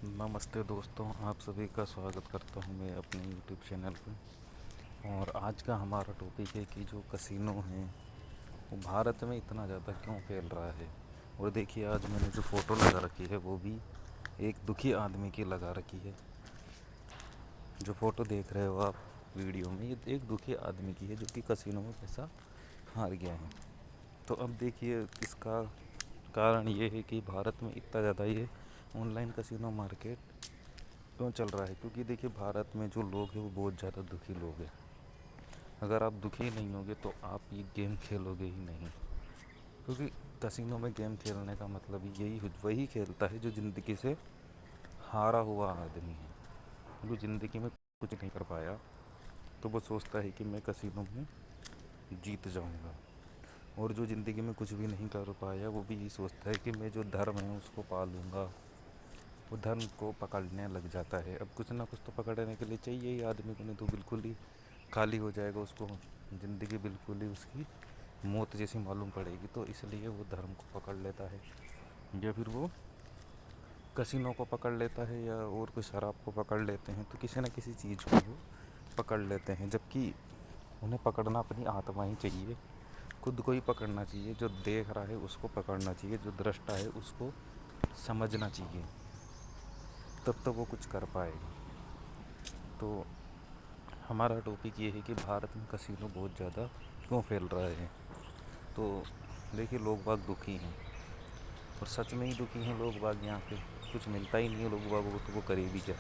नमस्ते दोस्तों, आप सभी का स्वागत करता हूं मैं अपने यूट्यूब चैनल पे। और आज का हमारा टॉपिक है कि जो कसिनो हैं वो भारत में इतना ज़्यादा क्यों फैल रहा है। और देखिए, आज मैंने जो फ़ोटो लगा रखी है वो भी एक दुखी आदमी की लगा रखी है। जो फ़ोटो देख रहे हो आप वीडियो में, ये एक दुखी आदमी की है जो कि कसिनो में पैसा हार गया है। तो अब देखिए, इसका कारण ये है कि भारत में इतना ज़्यादा ये ऑनलाइन कसिनो मार्केट क्यों चल रहा है। क्योंकि देखिए, भारत में जो लोग हैं वो बहुत ज़्यादा दुखी लोग हैं। अगर आप दुखी नहीं होगे तो आप ये गेम खेलोगे ही नहीं। क्योंकि कसिनो में गेम खेलने का मतलब ही यही वही खेलता है जो ज़िंदगी से हारा हुआ आदमी है, जो ज़िंदगी में कुछ नहीं कर पाया। तो वो सोचता है कि मैं कसिनो में जीत जाऊंगा। और जो ज़िंदगी में कुछ भी नहीं कर पाया वो भी यही सोचता है कि मैं जो धर्म है उसको पालूंगा। वो धर्म को पकड़ने लग जाता है। अब कुछ ना कुछ तो पकड़ने के लिए चाहिए ही आदमी को, नहीं तो बिल्कुल ही खाली हो जाएगा। उसको ज़िंदगी बिल्कुल ही उसकी मौत जैसी मालूम पड़ेगी। तो इसलिए वो धर्म को पकड़ लेता है, या फिर वो कसिनो को पकड़ लेता है, या और कोई शराब को पकड़ लेते हैं। तो किसी न किसी चीज़ को वो पकड़ लेते हैं, जबकि उन्हें पकड़ना अपनी आत्मा ही चाहिए। खुद को ही पकड़ना चाहिए। जो देख रहा है उसको पकड़ना चाहिए, जो दृष्टा है उसको समझना चाहिए, तब तो वो कुछ कर पाएगा। तो हमारा टॉपिक ये है कि भारत में कसिनो बहुत ज़्यादा क्यों फैल रहा है। तो देखिए, लोग बाग दुखी हैं, और सच में ही दुखी हैं लोग बाग। यहाँ पे कुछ मिलता ही नहीं है लोग बागों को, तो वो करे भी क्या।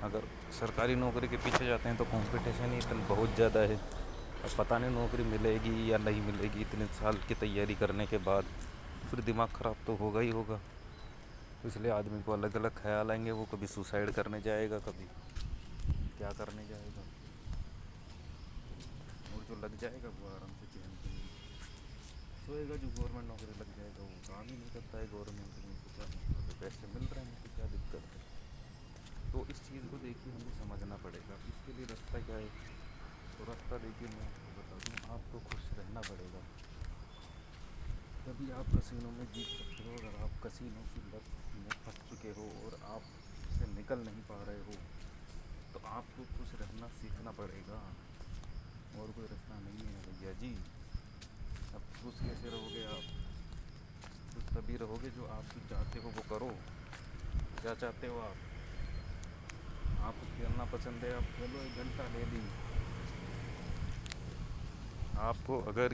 अगर सरकारी नौकरी के पीछे जाते हैं तो कंपटीशन ही इतना बहुत ज़्यादा है। अब पता नहीं नौकरी मिलेगी या नहीं मिलेगी। इतने साल की तैयारी करने के बाद फिर दिमाग ख़राब तो होगा ही होगा। तो इसलिए आदमी को अलग अलग ख्याल आएंगे। वो कभी सुसाइड करने जाएगा, कभी क्या करने जाएगा। और जो लग जाएगा वो आराम से चैन से सोएगा। जो गवर्नमेंट नौकरी लग जाएगा वो काम ही नहीं करता है गवर्नमेंट में। तो क्या मतलब है, पैसे मिल रहे हैं तो क्या दिक्कत है। तो इस चीज़ को देखिए हमें समझना पड़ेगा। इसके लिए रास्ता क्या है। तो रास्ता देखिए, मैं आपको बता दूँ, आपको खुश रहना पड़ेगा। तभी आप कसिनो में जीत सकते हो। अगर आप कसिनो की लत में फंस चुके हो और आप उससे निकल नहीं पा रहे हो, तो आपको खुश रहना सीखना पड़ेगा। और कोई रास्ता नहीं है भैया जी। अब खुश कैसे रहोगे आप। खुश तभी रहोगे जो आप जो चाहते हो वो करो। क्या चाहते हो आप। आपको खेलना पसंद है, आप खेलो 1 घंटा डेली। आपको अगर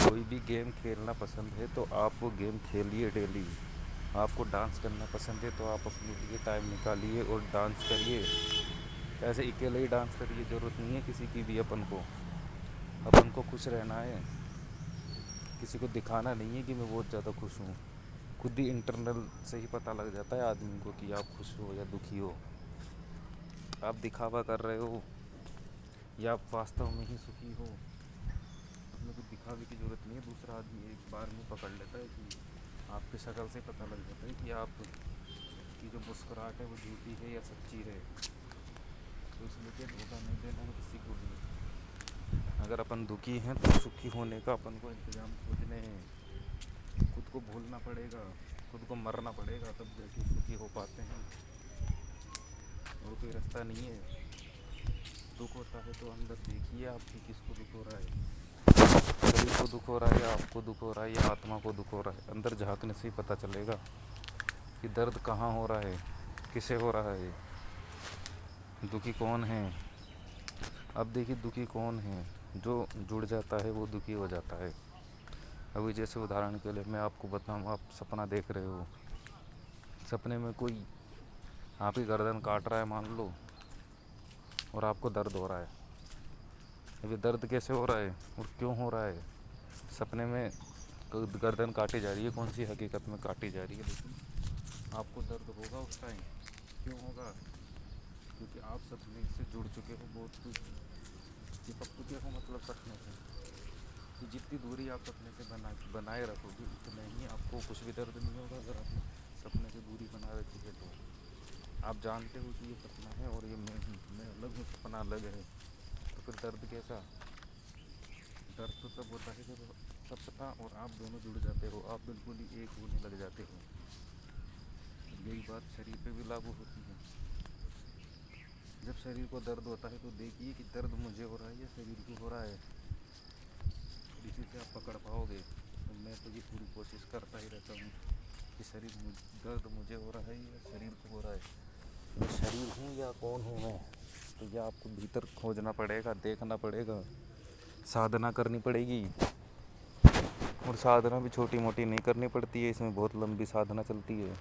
कोई भी गेम खेलना पसंद है तो आप वो गेम खेलिए डेली। आपको डांस करना पसंद है तो आप अपने लिए टाइम निकालिए और डांस करिए। ऐसे अकेले ही डांस करिए, ज़रूरत नहीं है किसी की भी। अपन को खुश रहना है। किसी को दिखाना नहीं है कि मैं बहुत ज़्यादा खुश हूँ। खुद ही इंटरनल से ही पता लग जाता है आदमी को कि आप खुश हो या दुखी हो। आप दिखावा कर रहे हो या आप वास्तव में ही सुखी हो। उसमें कुछ दिखावे की ज़रूरत नहीं है। दूसरा आदमी एक बार में पकड़ लेता है कि आपकी शक्ल से पता लग जाता है कि आप की जो मुस्कुराहट है वो झूठी है या सच्ची है। तो इसलिए धोखा नहीं देना है किसी को भी। अगर अपन दुखी हैं तो सुखी होने का अपन को इंतज़ाम खोजने हैं। खुद को भूलना पड़ेगा, खुद को मरना पड़ेगा, तब जाके सुखी हो पाते हैं। और कोई रास्ता नहीं है। दुख होता है तो अंदर देखिए आप कि किसको दुख हो रहा है। शरीर को दुख हो रहा है, या आपको दुख हो रहा है, या आत्मा को दुख हो रहा है। अंदर झांकने से ही पता चलेगा कि दर्द कहाँ हो रहा है, किसे हो रहा है, दुखी कौन है। अब देखिए, दुखी कौन है। जो जुड़ जाता है वो दुखी हो जाता है। अभी जैसे उदाहरण के लिए मैं आपको बताऊँ, आप सपना देख रहे हो। सपने में कोई आपकी गर्दन काट रहा है मान लो, और आपको दर्द हो रहा है। अभी दर्द कैसे हो रहा है और क्यों हो रहा है। सपने में गर्दन काटी जा रही है, कौन सी हकीकत में काटी जा रही है, लेकिन आपको दर्द होगा उस टाइम। क्यों होगा। क्योंकि आप सपने से जुड़ चुके हो, बहुत कुछ चिपक चुके हो मतलब सपने से। तो जितनी दूरी आप सपने से बनाए रखोगे उतना ही आपको कुछ भी दर्द नहीं होगा। अगर आपने सपने से दूरी बना रखी है तो आप जानते हो कि ये सपना है और ये मैं हूँ, मैं अलग हूँ, सपना अलग है। तो फिर दर्द कैसा। दर्द तो तब होता है जब सपना और आप दोनों जुड़ जाते हो, आप बिल्कुल ही एक होने लग जाते हो। यही बात शरीर पे भी लागू होती है। जब शरीर को दर्द होता है तो देखिए कि दर्द मुझे हो रहा है या शरीर को हो रहा है, इसी से आप पकड़ पाओगे। तो मैं तो ये पूरी कोशिश करता ही रहता हूँ कि दर्द मुझे हो रहा है या शरीर को हो रहा है, मैं शरीर हूँ या कौन हूँ मैं। तो यह आपको भीतर खोजना पड़ेगा, देखना पड़ेगा, साधना करनी पड़ेगी। और साधना भी छोटी मोटी नहीं करनी पड़ती है, इसमें बहुत लंबी साधना चलती है।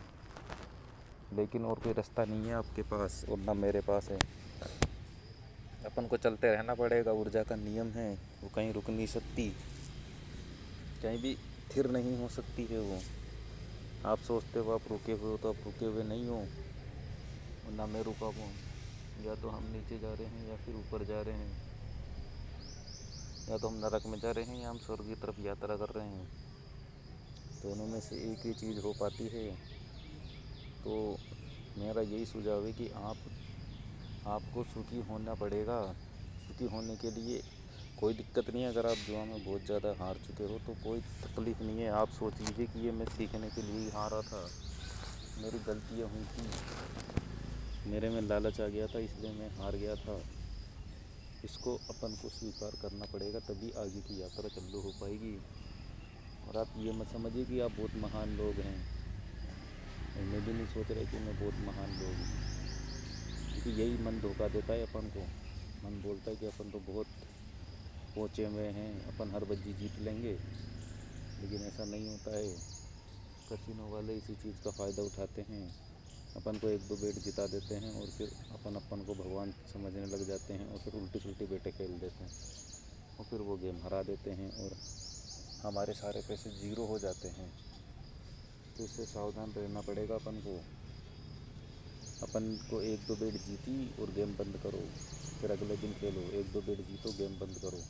लेकिन और कोई रास्ता नहीं है आपके पास और ना मेरे पास है। अपन को चलते रहना पड़ेगा। ऊर्जा का नियम है, वो कहीं रुक नहीं सकती, कहीं भी स्थिर नहीं हो सकती है वो। आप सोचते हो आप रुके हुए हो तो आप रुके हुए नहीं हो, और ना मैं रुका हूँ। या तो हम नीचे जा रहे हैं या फिर ऊपर जा रहे हैं, या तो हम नरक में जा रहे हैं या हम स्वर्ग की तरफ यात्रा कर रहे हैं। दोनों में से एक ही चीज़ हो पाती है। तो मेरा यही सुझाव है कि आपको सुखी होना पड़ेगा। सुखी होने के लिए कोई दिक्कत नहीं है। अगर आप जुआ में बहुत ज़्यादा हार चुके हो तो कोई तकलीफ़ नहीं है। आप सोच लीजिए कि ये मैं सीखने के लिए ही हारा था, मेरी गलतियाँ हुई थी, मेरे में लालच आ गया था, इसलिए मैं हार गया था। इसको अपन को स्वीकार करना पड़ेगा, तभी आगे की यात्रा चालू हो पाएगी। और आप ये मत समझिए कि आप बहुत महान लोग हैं, और मैं भी नहीं सोच रहा कि मैं बहुत महान लोग हूँ, क्योंकि यही मन धोखा देता है अपन को। मन बोलता है कि अपन तो बहुत पहुँचे हुए हैं, अपन हर बज्जी जीत लेंगे, लेकिन ऐसा नहीं होता है। कैसीनो वाले इसी चीज़ का फ़ायदा उठाते हैं, अपन को एक दो बेट जिता देते हैं और फिर अपन को भगवान समझने लग जाते हैं, और फिर उल्टी सुल्टी बेटे खेल देते हैं, और फिर वो गेम हरा देते हैं और हमारे सारे पैसे ज़ीरो हो जाते हैं। तो इससे सावधान रहना पड़ेगा अपन को। अपन को एक दो बेट जीती और गेम बंद करो, फिर अगले दिन खेलो, एक दो बेट जीतो, गेम बंद करो।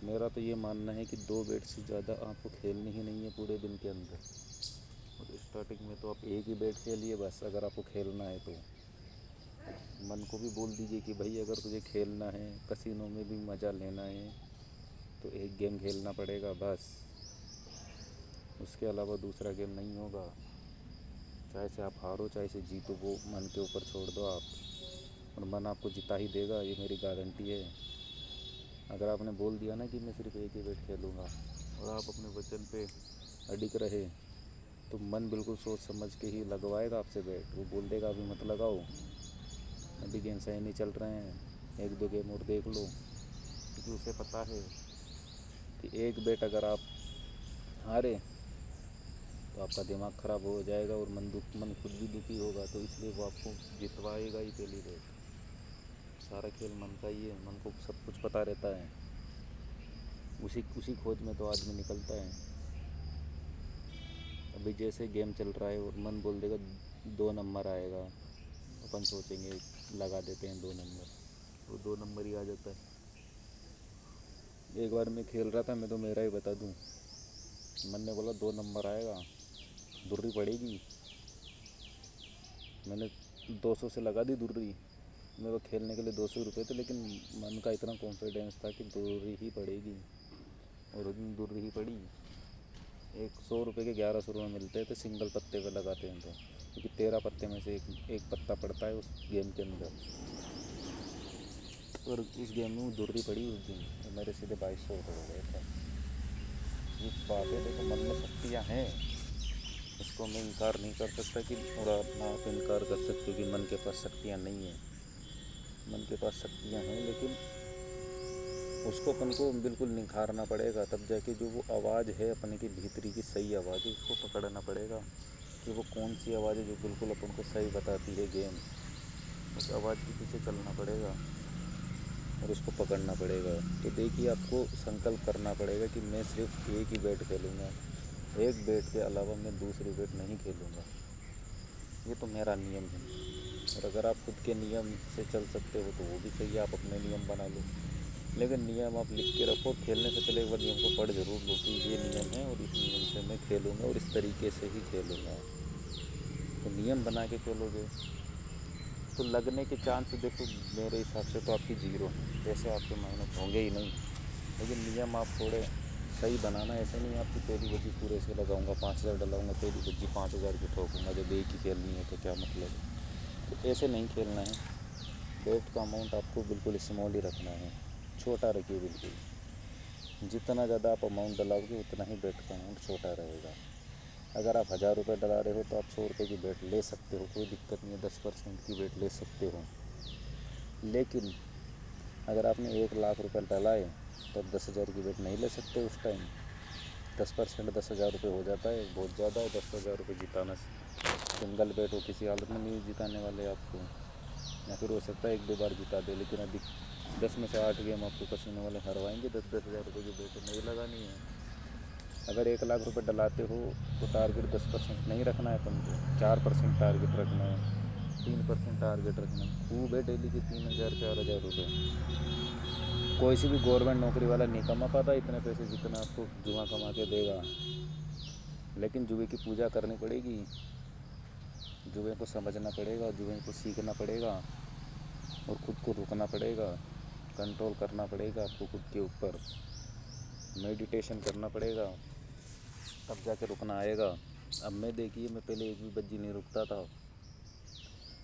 मेरा तो ये मानना है कि दो बेट से ज़्यादा आपको खेलनी ही नहीं है पूरे दिन के अंदर। और स्टार्टिंग में तो आप एक ही बेट खेलिए बस, अगर आपको खेलना है तो। मन को भी बोल दीजिए कि भाई अगर तुझे खेलना है, कसिनो में भी मज़ा लेना है, तो एक गेम खेलना पड़ेगा बस, उसके अलावा दूसरा गेम नहीं होगा। चाहे से आप हारो चाहे से जीतो, वो मन के ऊपर छोड़ दो आप, और मन आपको जिता ही देगा, ये मेरी गारंटी है। अगर आपने बोल दिया ना कि मैं सिर्फ एक ही बेट खेलूँगा, और आप अपने वचन पे अडिग रहे, तो मन बिल्कुल सोच समझ के ही लगवाएगा आपसे बेट। वो बोल देगा अभी मत लगाओ, अभी गेम सही नहीं चल रहे हैं, एक दो गेम और देख लो, क्योंकि उसे पता है कि एक बेट अगर आप हारे तो आपका दिमाग ख़राब हो जाएगा और मन खुद भी दुखी होगा। तो इसलिए वो आपको जितवाएगा ही पहली बेट। सारा खेल मन का ही है, मन को सब कुछ पता रहता है। उसी खोज में तो आदमी निकलता है। अभी जैसे गेम चल रहा है और मन बोल देगा 2 नंबर आएगा, अपन सोचेंगे लगा देते हैं 2 नंबर, वो 2 नंबर ही आ जाता है। एक बार मैं खेल रहा था, मैं तो मेरा ही बता दूं, मन ने बोला 2 नंबर आएगा, दुर्री पड़ेगी। मैंने 200 से लगा दी दुर्री। मेरे को खेलने के लिए 200 रुपये थे, लेकिन मन का इतना कॉन्फिडेंस था कि दुर्री ही पड़ेगी, और उस दिन दुर्री ही पड़ी। 100 रुपये के 1100 रुपये मिलते थे सिंगल पत्ते पे लगाते हैं तो, क्योंकि 13 पत्ते में से एक पत्ता पड़ता है उस गेम के अंदर। और उस गेम में दुर्री पड़ी उस दिन, और मेरे सीधे 2200 रुपये हो गए थे। ये बात है, देखो मन में शक्तियाँ हैं, इसको मैं इनकार नहीं कर सकता कि, और आप इनकार कर सकते हो कि मन के पास शक्तियाँ नहीं हैं। मन के पास शक्तियाँ हैं, लेकिन उसको अपन को बिल्कुल निखारना पड़ेगा, तब जाके जो वो आवाज़ है अपने की भीतरी की सही आवाज़ है, उसको पकड़ना पड़ेगा कि वो कौन सी आवाज़ है जो बिल्कुल अपन को सही बताती है गेम। उस आवाज़ के पीछे चलना पड़ेगा और उसको पकड़ना पड़ेगा। तो देखिए, आपको संकल्प करना पड़ेगा कि मैं सिर्फ एक ही बैट खेलूँगा, एक बैट के अलावा मैं दूसरी बैट नहीं खेलूँगा। ये तो मेरा नियम है। और अगर आप खुद के नियम से चल सकते हो तो वो भी सही है, आप अपने नियम बना लो। लेकिन नियम आप लिख के रखो, खेलने से पहले एक बार नियम को पढ़ ज़रूर लो कि ये नियम है और इस नियम से मैं खेलूँगा और इस तरीके से ही खेलूँगा। तो नियम बना के खेलोगे तो लगने के चांस देखो मेरे हिसाब से तो आपकी ज़ीरो है, जैसे आपके मेहनत होंगे ही नहीं। लेकिन नियम आप थोड़े सही बनाना। ऐसे नहीं आपकी पहली बज्जी पूरे से लगाऊंगा, 5,000 डलाऊंगा, पहली बज्जी 5,000 की ठोकूंगा, जब एक ही खेलनी है तो क्या मतलब है। तो ऐसे नहीं खेलना है। बेट का अमाउंट आपको बिल्कुल स्मॉल ही रखना है, छोटा रखिए बिल्कुल। जितना ज़्यादा आप अमाउंट डलाओगे उतना ही बेट का अमाउंट छोटा रहेगा। अगर आप 1,000 रुपये डला रहे हो तो आप 100 रुपये की बेट ले सकते हो, कोई दिक्कत नहीं है, 10% की बेट ले सकते हो। लेकिन अगर आपने 1,00,000 रुपये डलाए तो आप 10,000 की बेट नहीं ले सकते उस टाइम। 10% 10,000 रुपये हो जाता है, बहुत ज़्यादा है 10,000 रुपये जिताना। सिंगल बेट हो किसी हालत में नहीं जिताने वाले आपको, या फिर हो सकता है 1-2 बार जिता दे, लेकिन अधिक 10 में से 8 गेम आपको कसीनो वाले हरवाएंगे। 10,000 रुपये की बेट नहीं लगानी है। अगर 1,00,000 रुपये डलाते हो तो टारगेट 10% नहीं रखना है अपन को, 4% टारगेट रखना है, 3% टारगेट रखना है। खूब है डेली के 3,000 4,000 रुपये। कोई सी भी गवर्नमेंट नौकरी वाला नहीं कमा पाता इतने पैसे जितना आपको जुआ कमा के देगा। लेकिन जुए की पूजा करनी पड़ेगी, जुए को समझना पड़ेगा, जुए को सीखना पड़ेगा और खुद को रुकना पड़ेगा, कंट्रोल करना पड़ेगा आपको खुद के ऊपर, मेडिटेशन करना पड़ेगा, तब जाके रुकना आएगा। अब मैं देखिए, मैं पहले एक भी बज्जी नहीं रुकता था,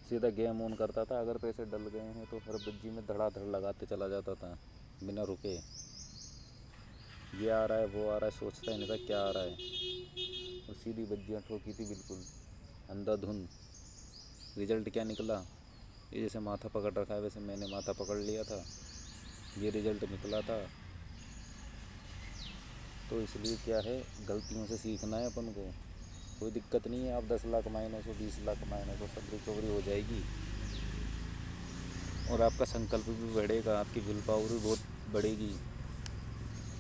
सीधा गेम ऑन करता था। अगर पैसे डल गए हैं तो हर बज्जी में धड़ाधड़ लगाते चला जाता था बिना रुके। ये आ रहा है वो आ रहा है, सोचता ही नहीं था क्या आ रहा है, और सीधी बज्जियाँ ठोकी थी बिल्कुल अंधाधुन। रिजल्ट क्या निकला, ये जैसे माथा पकड़ रखा है वैसे मैंने माथा पकड़ लिया था, ये रिजल्ट निकला था। तो इसलिए क्या है, गलतियों से सीखना है अपन को। कोई दिक्कत नहीं है, आप 10 लाख माइनस हो, 20 लाख माइनस हो, सब रिकवरी हो जाएगी। और आपका संकल्प भी बढ़ेगा, आपकी विल पावर भी बहुत बढ़ेगी,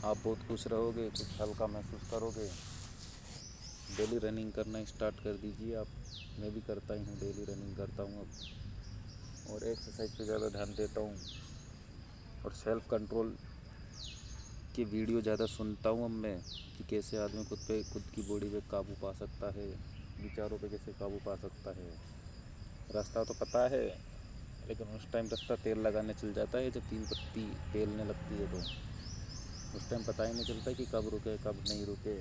आप बहुत खुश रहोगे, कुछ हल्का महसूस करोगे। डेली रनिंग करना स्टार्ट कर दीजिए आप। मैं भी करता ही हूँ, डेली रनिंग करता हूँ अब, और एक्सरसाइज पे ज़्यादा ध्यान देता हूँ, और सेल्फ कंट्रोल की वीडियो ज़्यादा सुनता हूँ अब मैं, कि कैसे आदमी खुद की बॉडी पे काबू पा सकता है, विचारों पे कैसे काबू पा सकता है। रास्ता तो पता है, लेकिन उस टाइम रास्ता तेल लगाने चल जाता है, जब 3 पत्ती पेलने लगती है तो उस टाइम पता ही नहीं चलता कि कब रुके कब नहीं रुके।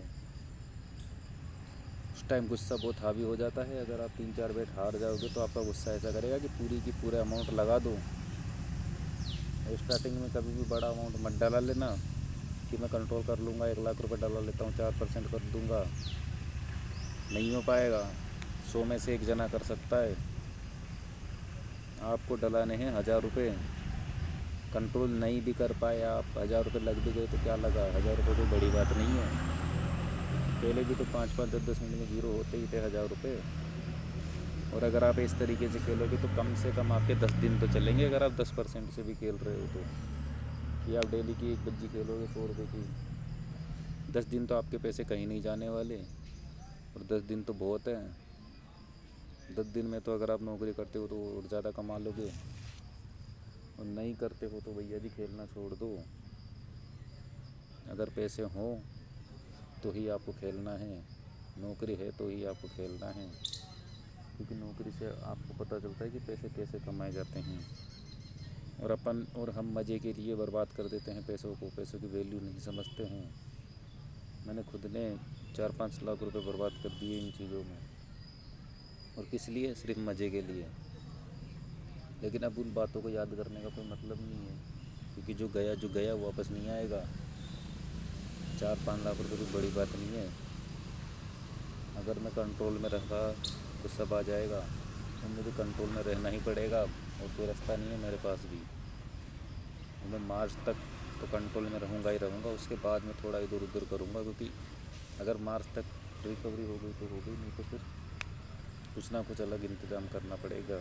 उस टाइम गुस्सा बहुत हावी हो जाता है। अगर आप 3-4 बेट हार जाओगे तो आपका गुस्सा ऐसा करेगा कि पूरी की पूरा अमाउंट लगा दो। स्टार्टिंग में कभी भी बड़ा अमाउंट मत डाला लेना कि मैं कंट्रोल कर लूँगा, 1,00,000 रुपये डाला लेता हूँ, 4% कर दूँगा। नहीं हो पाएगा। 100 में से एक जना कर सकता है। आपको डलाने हैं 1,000 रुपये। कंट्रोल नहीं भी कर पाए आप, 1,000 रुपये लग भी गए तो क्या लगा, 1,000 रुपये कोई बड़ी बात नहीं है। पहले भी तो 5-5 10-10 मिनट में जीरो होते ही थे 1,000 रुपये। और अगर आप इस तरीके से खेलोगे तो कम से कम आपके 10 दिन तो चलेंगे, अगर आप 10% से भी खेल रहे हो तो। कि आप डेली की एक बज्जी खेलोगे 100 रुपये की, 10 दिन तो आपके पैसे कहीं नहीं जाने वाले, और 10 दिन तो बहुत है। 10 दिन में तो अगर आप नौकरी करते हो तो और ज़्यादा कमा लोगे, और नहीं करते हो तो भैया जी खेलना छोड़ दो। अगर पैसे हों तो ही आपको खेलना है, नौकरी है तो ही आपको खेलना है, क्योंकि नौकरी से आपको पता चलता है कि पैसे कैसे कमाए जाते हैं। और हम मज़े के लिए बर्बाद कर देते हैं पैसों को, पैसों की वैल्यू नहीं समझते हैं। मैंने खुद ने 4-5 लाख रुपए बर्बाद कर दिए इन चीज़ों में, और किस लिए, सिर्फ मज़े के लिए। लेकिन अब उन बातों को याद करने का कोई मतलब नहीं है, क्योंकि जो गया वो वापस नहीं आएगा। 4-5 लाख रुपए कोई बड़ी बात नहीं है। अगर मैं कंट्रोल में रहा तो सब आ जाएगा, तो मुझे कंट्रोल में रहना ही पड़ेगा, और कोई रास्ता नहीं है मेरे पास भी। मैं मार्च तक तो कंट्रोल में रहूँगा ही रहूँगा, उसके बाद में थोड़ा इधर उधर करूँगा, क्योंकि अगर मार्च तक रिकवरी हो गई तो हो गई, नहीं तो फिर कुछ ना कुछ अलग इंतज़ाम करना पड़ेगा।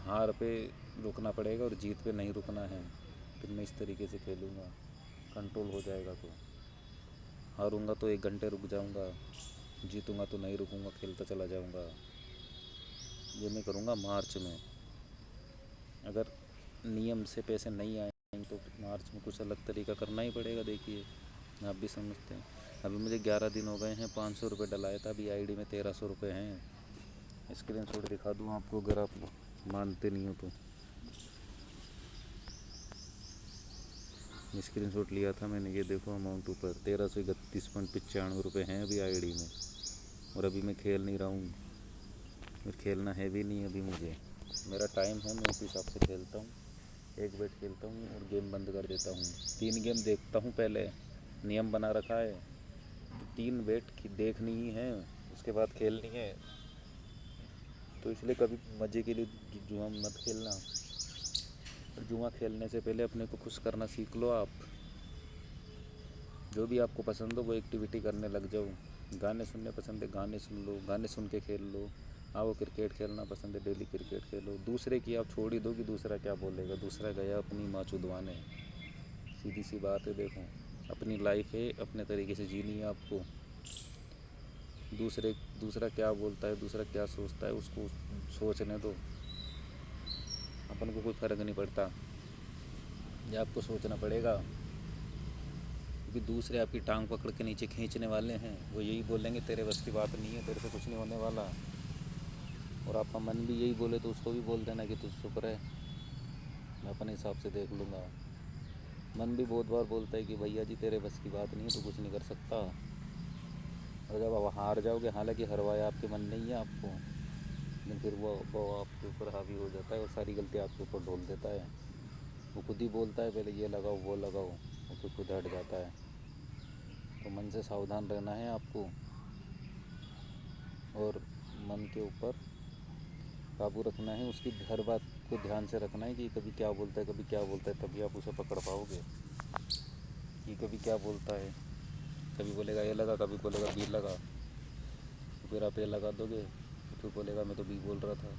हार पे रुकना पड़ेगा और जीत पे नहीं रुकना है। फिर मैं इस तरीके से खेलूँगा, कंट्रोल हो जाएगा। तो हारूँगा तो 1 घंटे रुक जाऊँगा, जीतूँगा तो नहीं रुकूँगा, खेलता चला जाऊँगा। ये मैं करूँगा मार्च में। अगर नियम से पैसे नहीं आए तो मार्च में कुछ अलग तरीका करना ही पड़ेगा। देखिए, आप भी समझते हैं। अभी मुझे 11 दिन हो गए हैं, 500 रुपये डलाया था, अभी आईडी में 1300 रुपये हैं। स्क्रीनशॉट दिखा दूँ आपको अगर आप मानते नहीं हो तो। स्क्रीनशॉट लिया था मैंने, ये देखो अमाउंट ऊपर 1331.95 रुपये हैं अभी आईडी में। और अभी मैं खेल नहीं रहा हूँ, और खेलना है भी नहीं अभी मुझे। मेरा टाइम है, मैं उस हिसाब से खेलता हूँ। एक बेट खेलता हूँ और गेम बंद कर देता हूँ। 3 गेम देखता हूँ पहले, नियम बना रखा है। 3 बेट की देखनी ही है, उसके बाद खेलनी है। तो इसलिए कभी मज़े के लिए जुआ मत खेलना। और जुआ खेलने से पहले अपने को खुश करना सीख लो आप। जो भी आपको पसंद हो वो एक्टिविटी करने लग जाओ। गाने सुनने पसंद है, गाने सुन लो, गाने सुन के खेल लो। आओ क्रिकेट खेलना पसंद है, डेली क्रिकेट खेलो। दूसरे की आप छोड़ ही दो कि दूसरा क्या बोलेगा। दूसरा गया अपनी माँ चुदवाने। सीधी सी बात है, देखो अपनी लाइफ है, अपने तरीके से जीनी है आपको। दूसरा क्या बोलता है, दूसरा क्या सोचता है, उसको सोचने दो। अपन को कोई फ़र्क नहीं पड़ता, ये आपको सोचना पड़ेगा। क्योंकि दूसरे आपकी टांग पकड़ के नीचे खींचने वाले हैं। वो यही बोलेंगे तेरे बस की बात नहीं है, तेरे से कुछ नहीं होने वाला। और आपका मन भी यही बोले तो उसको भी बोल देना कि तू चुप रहे, मैं अपने हिसाब से देख लूँगा। मन भी बहुत बार बोलता है कि भैया जी तेरे बस की बात नहीं है, तो कुछ नहीं कर सकता। और जब आप हार जाओगे, हालांकि हरवाया आपके मन नहीं है आपको, लेकिन फिर वो आपके ऊपर हावी हो जाता है और सारी गलती आपके ऊपर ढोल देता है। वो खुद ही बोलता है पहले ये लगाओ वो लगाओ, और फिर खुद हट जाता है। तो मन से सावधान रहना है आपको, और मन के ऊपर काबू रखना है। उसकी हर बात को ध्यान से रखना है कि कभी क्या बोलता है, कभी क्या बोलता है, तभी आप उसे पकड़ पाओगे कि कभी क्या बोलता है। कभी बोलेगा ए लगा, कभी बोलेगा बी लगा, तो फिर आप ए लगा दोगे, तो फिर बोलेगा मैं तो बी बोल रहा था।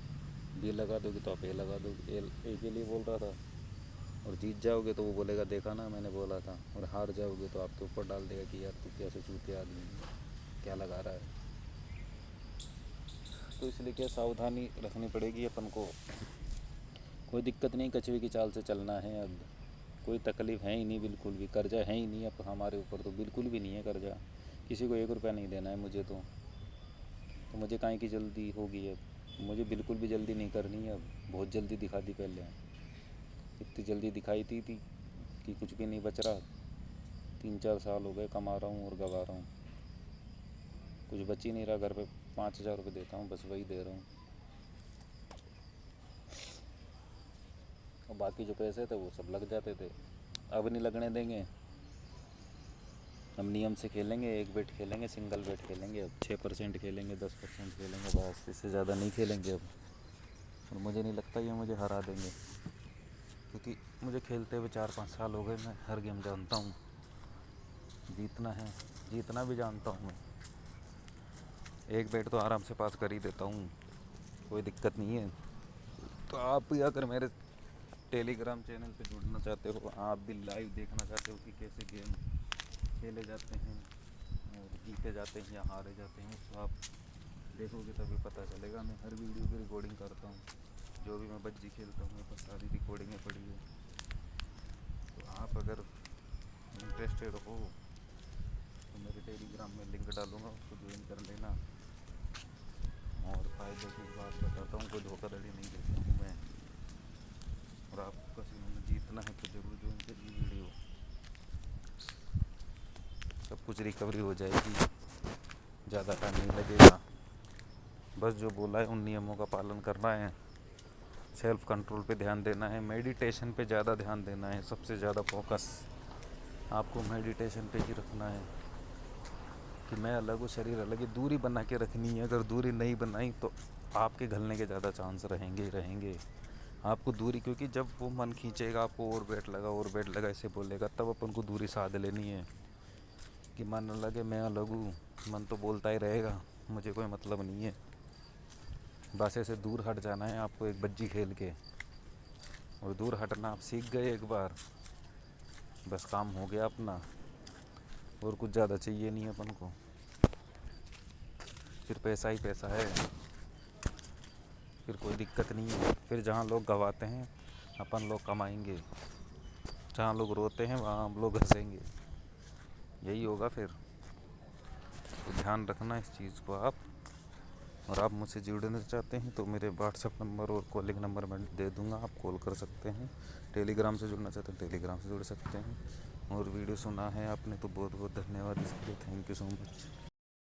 बी लगा दोगे तो आप ए लगा दोगे, ए के लिए बोल रहा था। और जीत जाओगे तो वो बोलेगा देखा ना मैंने बोला था। और हार जाओगे तो आपके ऊपर डाल देगा कि यार तू कैसे चूते आदमी, क्या लगा रहा है। तो इसलिए क्या सावधानी रखनी पड़ेगी अपन को। कोई दिक्कत नहीं, कछुए की चाल से चलना है। अब कोई तकलीफ़ है ही नहीं, बिल्कुल भी कर्जा है ही नहीं अब हमारे ऊपर, तो बिल्कुल भी नहीं है कर्जा। किसी को 1 रुपया नहीं देना है मुझे तो मुझे काहे की जल्दी होगी अब। मुझे बिल्कुल भी जल्दी नहीं करनी है अब। बहुत जल्दी दिखा दी पहले, इतनी जल्दी दिखाई थी कि कुछ भी नहीं बच रहा। 3-4 साल हो गए कमा रहा हूँ और गवा रहा हूँ, कुछ बच ही नहीं रहा। घर पे 5,000 रुपये देता हूँ, बस वही दे रहा हूँ। और बाकी जो पैसे थे वो सब लग जाते थे। अब नहीं लगने देंगे, हम नियम से खेलेंगे। एक बेट खेलेंगे, सिंगल बेट खेलेंगे। अब 6% खेलेंगे, 10% खेलेंगे, बस इससे ज़्यादा नहीं खेलेंगे अब। और मुझे नहीं लगता ये मुझे हरा देंगे, क्योंकि मुझे खेलते हुए 4-5 साल हो गए। मैं हर गेम जानता हूँ, जीतना है, जीतना भी जानता हूँ मैं। एक बेट तो आराम से पास कर ही देता हूँ, कोई दिक्कत नहीं है। तो आप भी अगर मेरे टेलीग्राम चैनल पे जुड़ना चाहते हो, आप भी लाइव देखना चाहते हो कि कैसे गेम खेले जाते हैं और जीते जाते हैं या हारे जाते हैं, तो आप देखोगे तभी पता चलेगा। मैं हर वीडियो की रिकॉर्डिंग करता हूँ, जो भी मैं बज्जी खेलता हूँ मेरे पास सारी रिकॉर्डिंगें पड़ी है। तो आप अगर इंटरेस्टेड हो तो मेरे टेलीग्राम में लिंक डालूँगा, उसको ज्वाइन कर लेना। और फ़ायदे की बात बताता हूँ, कोई धोखाधड़ी नहीं देता हूँ मैं। और आपको कसिनो में जीतना है तो ज़रूर ज्वाइन करिए वीडियो, सब कुछ रिकवरी हो जाएगी, ज़्यादा टाइम नहीं लगेगा। बस जो बोला है उन नियमों का पालन करना है, सेल्फ कंट्रोल पे ध्यान देना है, मेडिटेशन पे ज़्यादा ध्यान देना है। सबसे ज़्यादा फोकस आपको मेडिटेशन पे ही रखना है कि मैं अलग हूँ, शरीर अलग है। दूरी बना के रखनी है। अगर दूरी नहीं बनाई तो आपके घलने के ज़्यादा चांस रहेंगे ही रहेंगे। आपको दूरी, क्योंकि जब वो मन खींचेगा आपको और बेट लगा ऐसे बोलेगा, तब अपन को दूरी साध लेनी है कि मन अलग है, मैं अलग हूँ। मन तो बोलता ही रहेगा, मुझे कोई मतलब नहीं है। बस ऐसे दूर हट जाना है आपको एक बज्जी खेल के, और दूर हटना आप सीख गए एक बार, बस काम हो गया अपना। और कुछ ज़्यादा चाहिए नहीं अपन को, फिर पैसा ही पैसा है, फिर कोई दिक्कत नहीं है। फिर जहाँ लोग गवाते हैं अपन लोग कमाएंगे, जहाँ लोग रोते हैं वहाँ हम लोग हंसेंगे, यही होगा फिर। तो ध्यान रखना इस चीज़ को आप। और आप मुझसे जुड़ना चाहते हैं तो मेरे व्हाट्सएप नंबर और कॉलिंग नंबर मैं दे दूंगा, आप कॉल कर सकते हैं। टेलीग्राम से जुड़ना चाहते हैं टेलीग्राम से जुड़ सकते हैं। और वीडियो सुना है आपने तो बहुत बहुत धन्यवाद इसके लिए, थैंक यू सो मच।